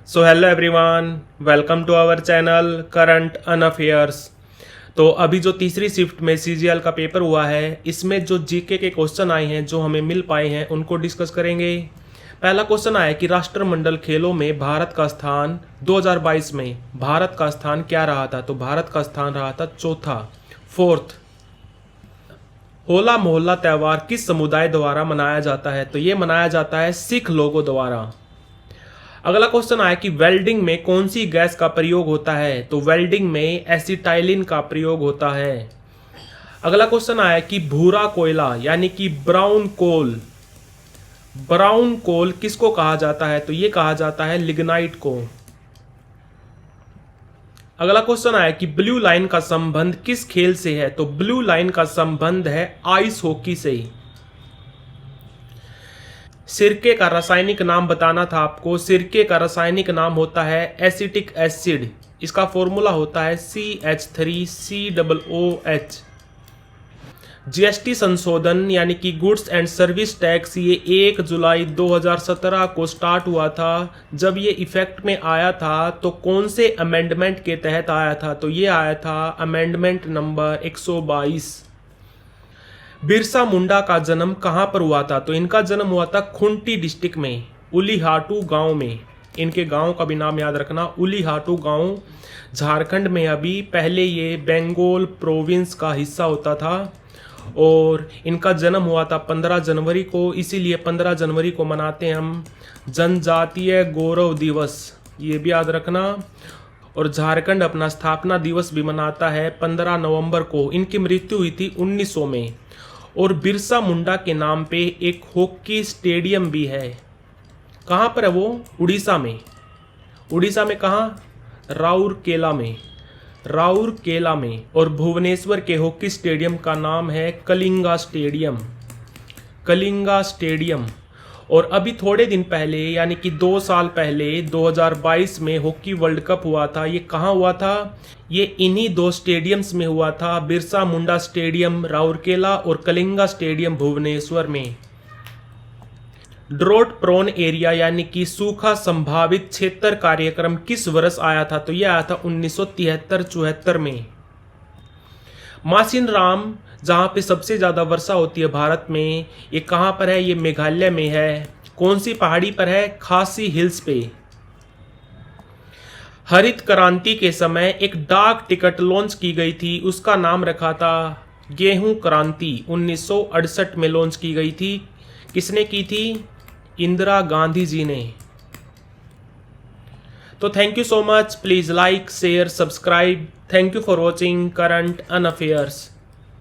So hello everyone, welcome to our channel current and affairs. तो अभी जो तीसरी शिफ्ट में सीजीएल का पेपर हुआ है, इसमें जो जीके के क्वेश्चन आए हैं जो हमें मिल पाए हैं उनको डिस्कस करेंगे। पहला क्वेश्चन आया कि राष्ट्रमंडल खेलों में भारत का स्थान 2022 में भारत का स्थान क्या रहा था। तो भारत का स्थान रहा था चौथा, फोर्थ। होला मोहल्ला त्यौहार किस समुदाय द्वारा मनाया जाता है। तो ये मनाया जाता है सिख लोगों द्वारा। अगला क्वेश्चन आया कि वेल्डिंग में कौन सी गैस का प्रयोग होता है। तो वेल्डिंग में एसिटाइलिन का प्रयोग होता है। अगला क्वेश्चन आया कि भूरा कोयला यानी कि ब्राउन कोल किसको कहा जाता है। तो ये कहा जाता है लिग्नाइट को। अगला क्वेश्चन आया कि ब्लू लाइन का संबंध किस खेल से है। तो ब्लू लाइन का संबंध है आइस हॉकी से। सिरके का रासायनिक नाम बताना था आपको। सिरके का रासायनिक नाम होता है एसिटिक एसिड। इसका फॉर्मूला होता है CH3COOH। जीएसटी संशोधन यानी कि गुड्स एंड सर्विस टैक्स ये 1 जुलाई 2017 को स्टार्ट हुआ था। जब ये इफेक्ट में आया था तो कौन से अमेंडमेंट के तहत आया था। तो ये आया था अमेंडमेंट नंबर 122। बिरसा मुंडा का जन्म कहाँ पर हुआ था। तो इनका जन्म हुआ था खुंटी डिस्ट्रिक्ट में, उलीहाटू गांव में। इनके गांव का भी नाम याद रखना, उलीहाटू गांव, झारखंड में। अभी पहले ये बंगाल प्रोविंस का हिस्सा होता था और इनका जन्म हुआ था 15 जनवरी को। इसीलिए 15 जनवरी को मनाते हैं हम जनजातीय गौरव दिवस, ये भी याद रखना। और झारखंड अपना स्थापना दिवस भी मनाता है 15 नवंबर को। इनकी मृत्यु हुई थी 1900 में। और बिरसा मुंडा के नाम पे एक हॉकी स्टेडियम भी है। कहाँ पर है वो? उड़ीसा में। उड़ीसा में कहाँ? राउरकेला में। और भुवनेश्वर के हॉकी स्टेडियम का नाम है कलिंगा स्टेडियम। और अभी थोड़े दिन पहले यानी कि 2 साल पहले 2022 में हॉकी वर्ल्ड कप हुआ था। ये कहाँ हुआ था? ये इन्हीं 2 स्टेडियम्स में हुआ था, बिरसा मुंडा स्टेडियम राउरकेला और कलिंगा स्टेडियम भुवनेश्वर में। ड्रॉट प्रोन एरिया यानी कि सूखा संभावित क्षेत्र कार्यक्रम किस वर्ष आया था। तो यह आया था 1973-74 में। मासिन राम जहाँ पे सबसे ज़्यादा वर्षा होती है भारत में, ये कहाँ पर है? ये मेघालय में है। कौन सी पहाड़ी पर है? खासी हिल्स पे। हरित क्रांति के समय एक डाक टिकट लॉन्च की गई थी, उसका नाम रखा था गेहूं क्रांति। 1968 में लॉन्च की गई थी। किसने की थी? इंदिरा गांधी जी ने। तो thank you so much. Please like, share, subscribe. Thank you for watching current and affairs.